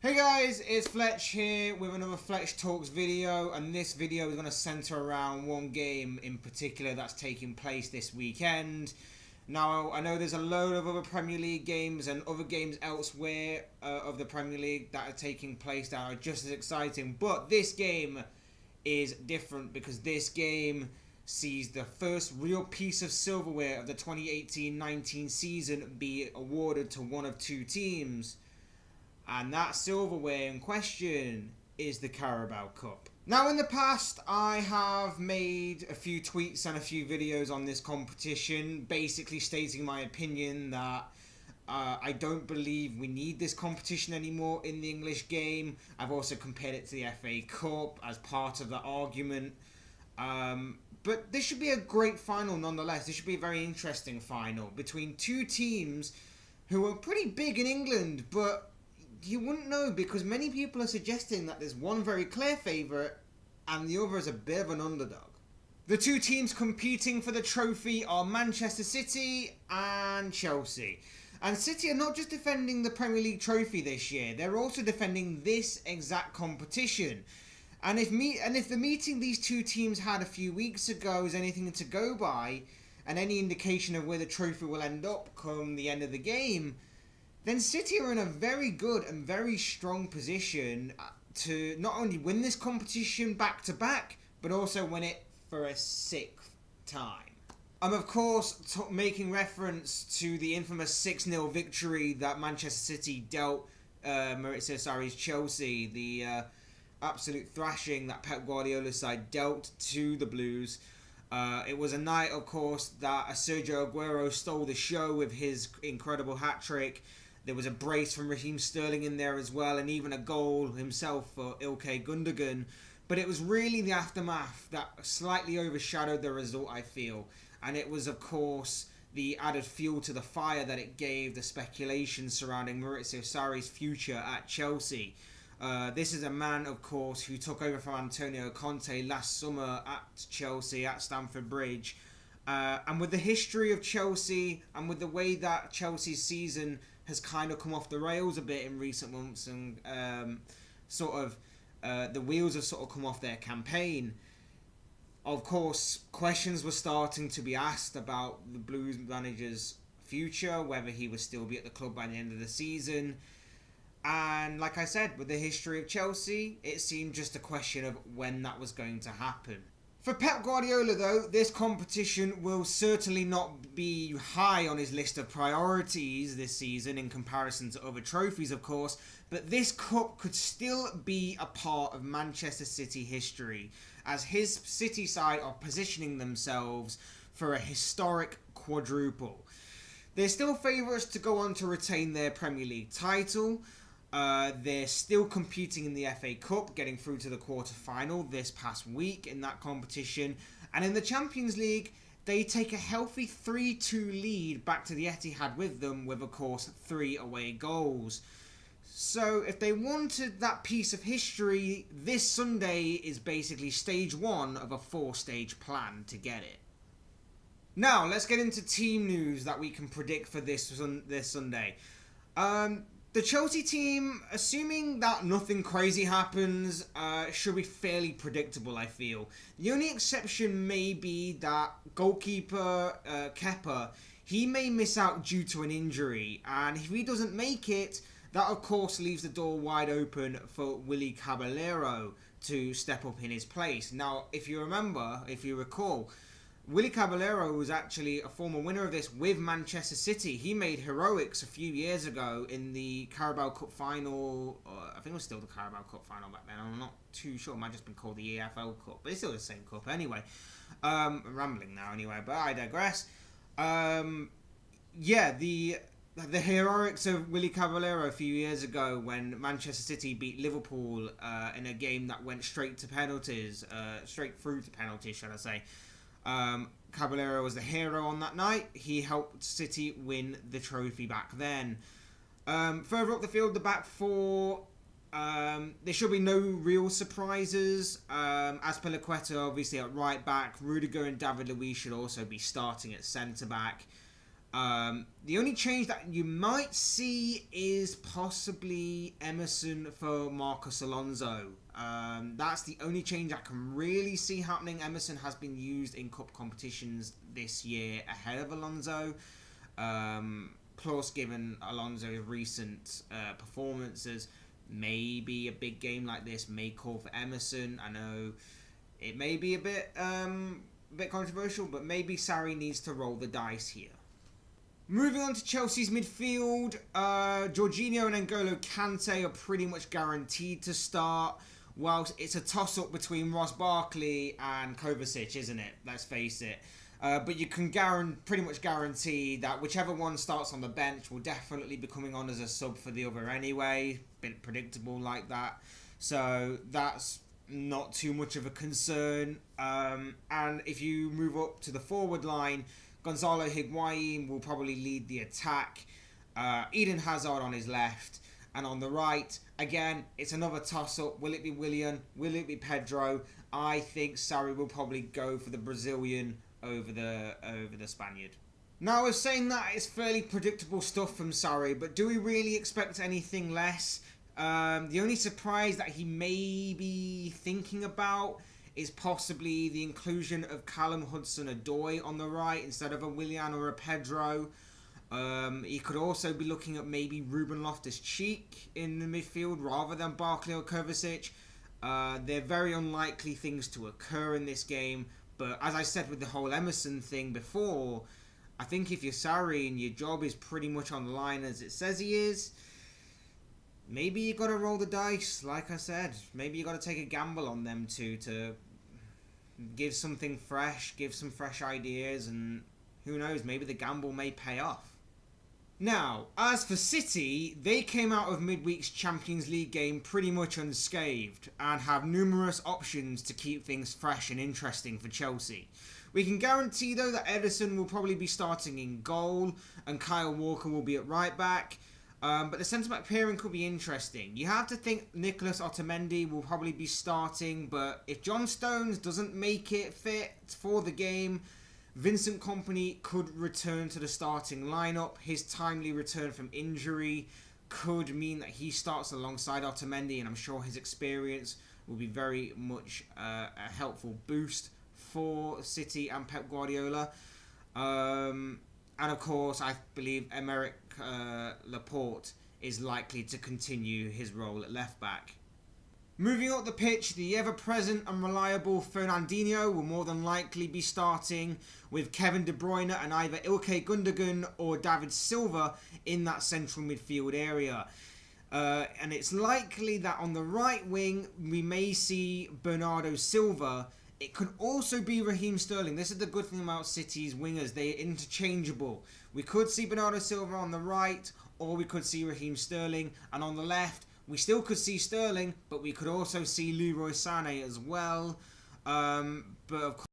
Hey guys, it's Fletch here with another Fletch Talks video, and this video is going to centre around one game in particular that's taking place this weekend. Now, I know there's a load of other Premier League games and other games elsewhere of the Premier League that are taking place that are just as exciting, but this game is different because this game sees the first real piece of silverware of the 2018-19 season be awarded to one of two teams. And that silverware in question is the Carabao Cup. Now, in the past, I have made a few tweets and a few videos on this competition, basically stating my opinion that I don't believe we need this competition anymore in the English game. I've also compared it to the FA Cup as part of the argument. But this should be a great final nonetheless. This should be a very interesting final between two teams who are pretty big in England, but you wouldn't know because many people are suggesting that there's one very clear favourite and the other is a bit of an underdog. The two teams competing for the trophy are Manchester City and Chelsea. And City are not just defending the Premier League trophy this year, they're also defending this exact competition. And if the meeting these two teams had a few weeks ago is anything to go by, and any indication of where the trophy will end up come the end of the game, then City are in a very good and very strong position to not only win this competition back-to-back, but also win it for a sixth time. I'm of course making reference to the infamous 6-0 victory that Manchester City dealt Maurizio Sarri's Chelsea, the absolute thrashing that Pep Guardiola's side dealt to the Blues. It was a night, of course, that Sergio Aguero stole the show with his incredible hat-trick. There was a brace from Raheem Sterling in there as well, and even a goal himself for Ilkay Gundogan. But it was really the aftermath that slightly overshadowed the result, I feel. And it was, of course, the added fuel to the fire that it gave the speculation surrounding Maurizio Sarri's future at Chelsea. This is a man, of course, who took over from Antonio Conte last summer at Chelsea, at Stamford Bridge. And with the history of Chelsea, and with the way that Chelsea's season has kind of come off the rails a bit in recent months, and the wheels have sort of come off their campaign. Of course, questions were starting to be asked about the Blues manager's future, whether he would still be at the club by the end of the season. And like I said, with the history of Chelsea, it seemed just a question of when that was going to happen. For Pep Guardiola, though, this competition will certainly not be high on his list of priorities this season in comparison to other trophies, of course, but this cup could still be a part of Manchester City history, as his City side are positioning themselves for a historic quadruple. They're still favourites to go on to retain their Premier League title. They're still competing in the FA Cup, getting through to the quarter-final this past week in that competition. And in the Champions League, they take a healthy 3-2 lead back to the Etihad with them, with, of course, 3 away goals. So if they wanted that piece of history, this Sunday is basically stage 1 of a 4-stage plan to get it. Now, let's get into team news that we can predict for this Sunday. The Chelsea team, assuming that nothing crazy happens, should be fairly predictable, I feel. The only exception may be that goalkeeper Kepa, he may miss out due to an injury, and if he doesn't make it, that of course leaves the door wide open for Willy Caballero to step up in his place. Now, if you recall, Willy Caballero was actually a former winner of this with Manchester City. He made heroics a few years ago in the Carabao Cup final. I think it was still the Carabao Cup final back then. I'm not too sure. It might have just been called the EFL Cup. But it's still the same cup anyway. I'm rambling now anyway, but I digress. The heroics of Willy Caballero a few years ago when Manchester City beat Liverpool in a game that went straight through to penalties, should I say. Caballero was the hero on that night. He helped City win the trophy back then. Further up the field, the back four, there should be no real surprises. Azpilicueta obviously at right back. Rudiger and David Luiz should also be starting at centre back. The only change that you might see is possibly Emerson for Marcos Alonso. That's the only change I can really see happening. Emerson has been used in cup competitions this year ahead of Alonso. Plus, given Alonso's recent performances, maybe a big game like this may call for Emerson. I know it may be a bit controversial, but maybe Sarri needs to roll the dice here. Moving on to Chelsea's midfield, Jorginho and N'Golo Kante are pretty much guaranteed to start, whilst it's a toss-up between Ross Barkley and Kovacic, isn't it? Let's face it. But you can pretty much guarantee that whichever one starts on the bench will definitely be coming on as a sub for the other anyway. Bit predictable like that. So that's not too much of a concern. And if you move up to the forward line, Gonzalo Higuain will probably lead the attack. Eden Hazard on his left. And on the right, again, it's another toss-up. Will it be Willian? Will it be Pedro? I think Sarri will probably go for the Brazilian over the Spaniard. Now, I was saying that it's fairly predictable stuff from Sarri, but do we really expect anything less? The only surprise that he may be thinking about is possibly the inclusion of Callum Hudson-Odoi on the right instead of a Willian or a Pedro. He could also be looking at maybe Ruben Loftus-Cheek in the midfield rather than Barkley or Kovacic. They're very unlikely things to occur in this game, but as I said with the whole Emerson thing before, I think if you're Sarri and your job is pretty much on the line as it says he is, maybe you got to roll the dice, like I said. Maybe you got to take a gamble on them two to give something fresh, give some fresh ideas, and who knows, maybe the gamble may pay off. Now, as for City, they came out of midweek's Champions League game pretty much unscathed and have numerous options to keep things fresh and interesting for Chelsea. We can guarantee though that Ederson will probably be starting in goal and Kyle Walker will be at right back. But the centre-back pairing could be interesting. You have to think Nicolas Otamendi will probably be starting, but if John Stones doesn't make it fit for the game, Vincent Kompany could return to the starting lineup. His timely return from injury could mean that he starts alongside Otamendi, and I'm sure his experience will be very much a helpful boost for City and Pep Guardiola. And of course, I believe Emerick Laporte is likely to continue his role at left back. Moving up the pitch, the ever-present and reliable Fernandinho will more than likely be starting with Kevin De Bruyne and either Ilkay Gundogan or David Silva in that central midfield area. And it's likely that on the right wing, we may see Bernardo Silva. It could also be Raheem Sterling. This is the good thing about City's wingers. They're interchangeable. We could see Bernardo Silva on the right, or we could see Raheem Sterling. And on the left, we still could see Sterling, but we could also see Leroy Sané as well. But of course,